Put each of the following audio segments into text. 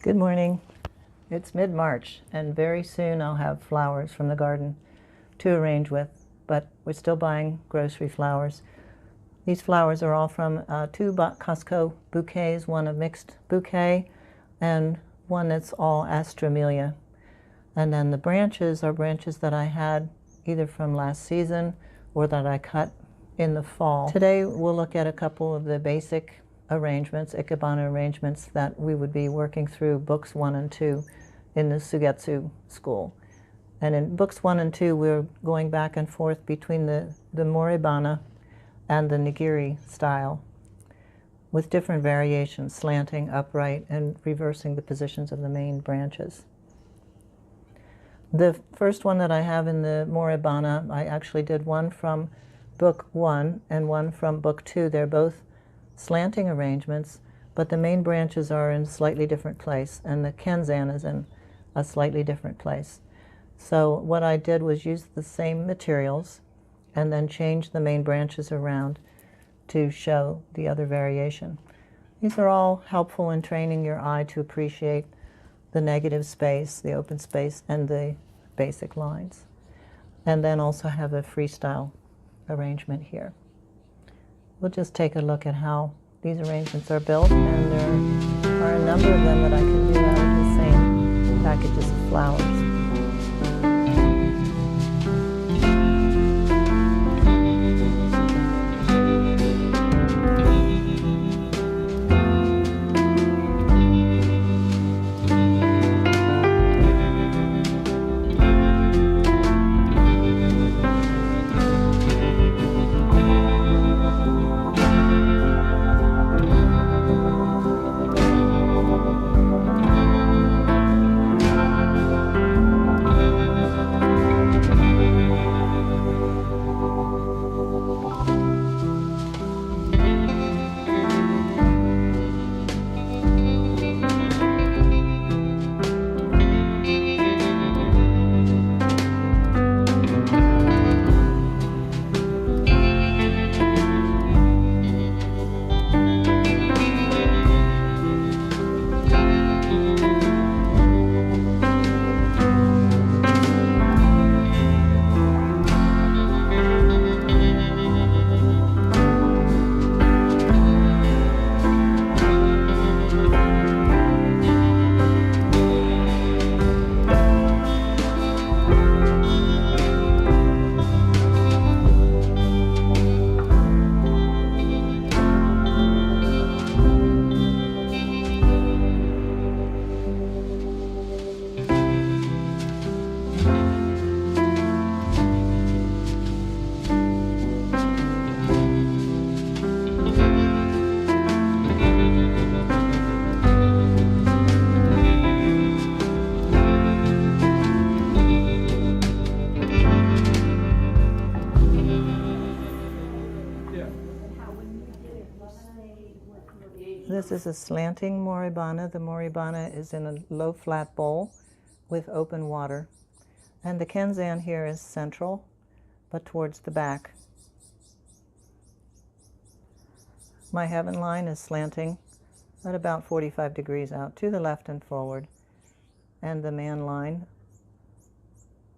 Good morning. It's mid-March, and very soon I'll have flowers from the garden to arrange with, but we're still buying grocery flowers. These flowers are all from two Costco bouquets, one a mixed bouquet and one that's all Astramelia. And then the branches are branches that I had either from last season or that I cut in the fall. Today we'll look at a couple of the basic arrangements, Ikebana arrangements, that we would be working through books 1 and 2 in the Sugetsu school. And in books 1 and 2 we're going back and forth between the Moribana and the Nageire style with different variations, slanting, upright, and reversing the positions of the main branches. The first one that I have in the Moribana, I actually did one from book 1 and one from book 2. They're both slanting arrangements, but the main branches are in a slightly different place, and the Kenzan is in a slightly different place. So what I did was use the same materials and then change the main branches around to show the other variation. These are all helpful in training your eye to appreciate the negative space, the open space, and the basic lines. And then also have a freestyle arrangement here. We'll just take a look at how these arrangements are built, and there are a number of them that I can do out of the same packages of flowers. This is a slanting Moribana. The Moribana is in a low flat bowl with open water. And the Kenzan here is central, but towards the back. My heaven line is slanting at about 45 degrees out to the left and forward. And the man line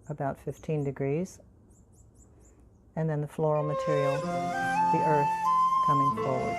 about 15 degrees. And then the floral material, the earth, coming forward.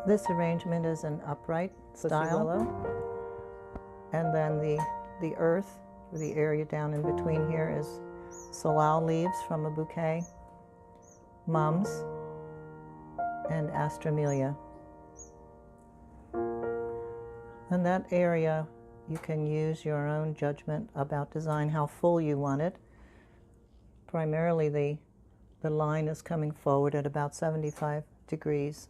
This arrangement is an upright style willow, and then the earth, or the area down in between here, is salal leaves from a bouquet, mums, and astramelia. And that area, you can use your own judgment about design, how full you want it. Primarily the line is coming forward at about 75 degrees.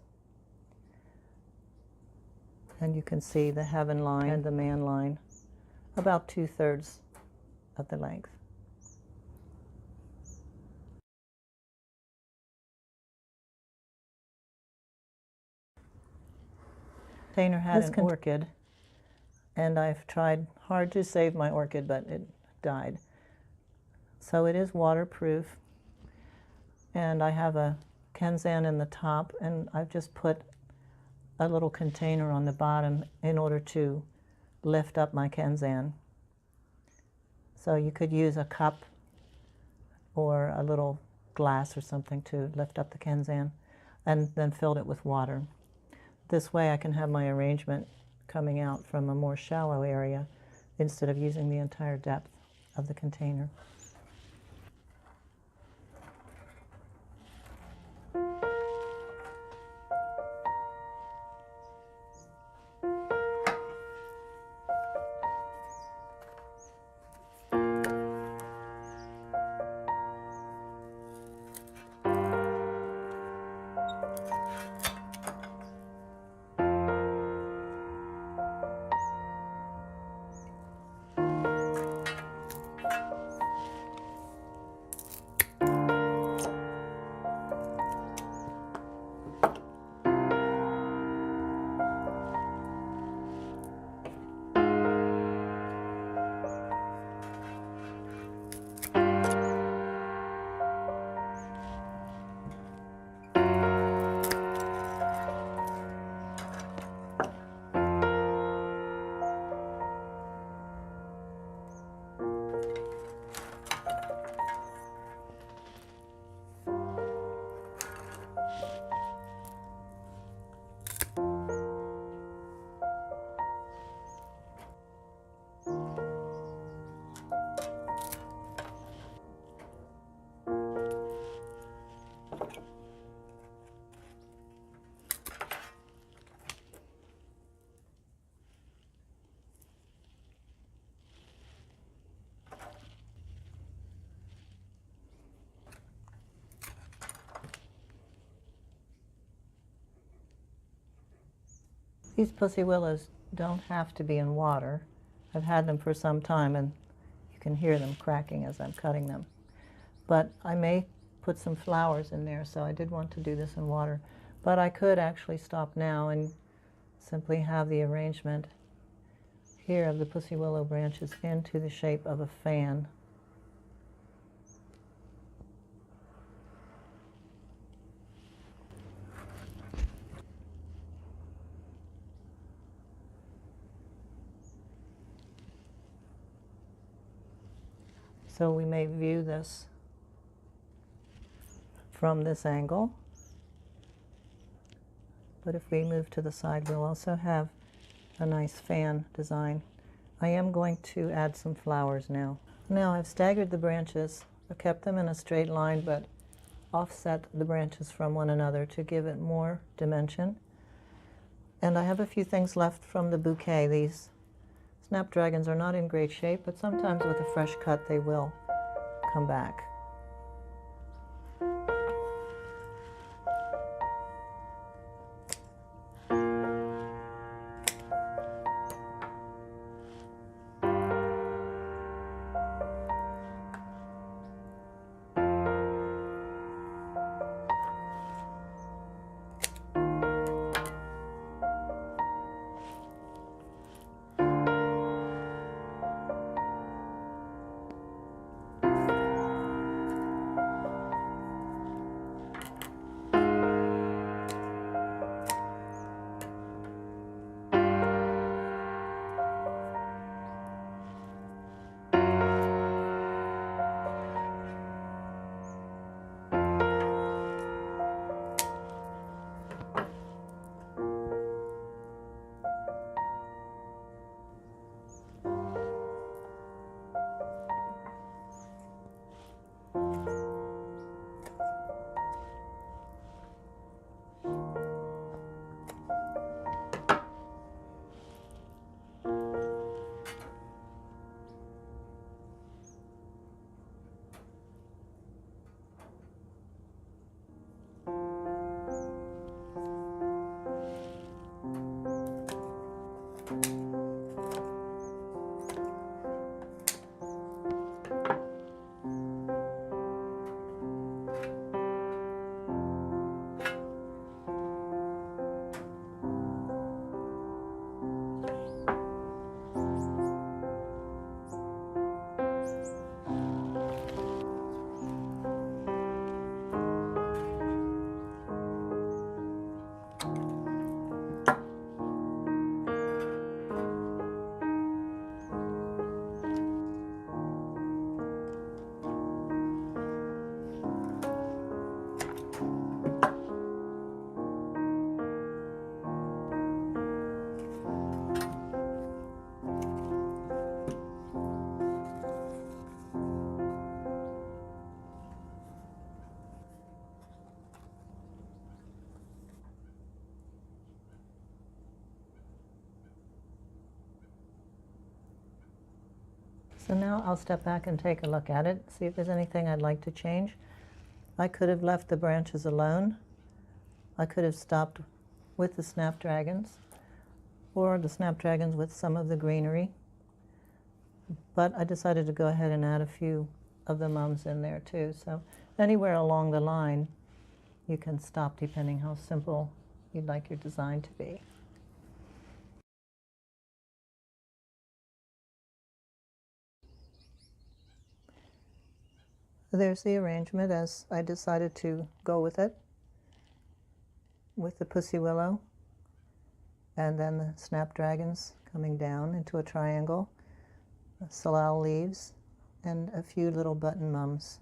And you can see the heaven line and the man line about 2/3 of the length. Container had an orchid, and I've tried hard to save my orchid, but it died. So it is waterproof, and I have a Kenzan in the top, and I've just put a little container on the bottom in order to lift up my Kenzan. So you could use a cup or a little glass or something to lift up the Kenzan, and then filled it with water. This way I can have my arrangement coming out from a more shallow area instead of using the entire depth of the container. These pussy willows don't have to be in water. I've had them for some time, and you can hear them cracking as I'm cutting them. But I may put some flowers in there, so I did want to do this in water. But I could actually stop now and simply have the arrangement here of the pussy willow branches into the shape of a fan. So we may view this from this angle, but if we move to the side, we'll also have a nice fan design. I am going to add some flowers now. Now I've staggered the branches. I've kept them in a straight line, but offset the branches from one another to give it more dimension. And I have a few things left from the bouquet. These snapdragons are not in great shape, but sometimes with a fresh cut they will come back. So now I'll step back and take a look at it, see if there's anything I'd like to change. I could have left the branches alone. I could have stopped with the snapdragons, or the snapdragons with some of the greenery. But I decided to go ahead and add a few of the mums in there too. So anywhere along the line, you can stop depending how simple you'd like your design to be. There's the arrangement as I decided to go with it, with the pussy willow, and then the snapdragons coming down into a triangle, salal leaves, and a few little button mums.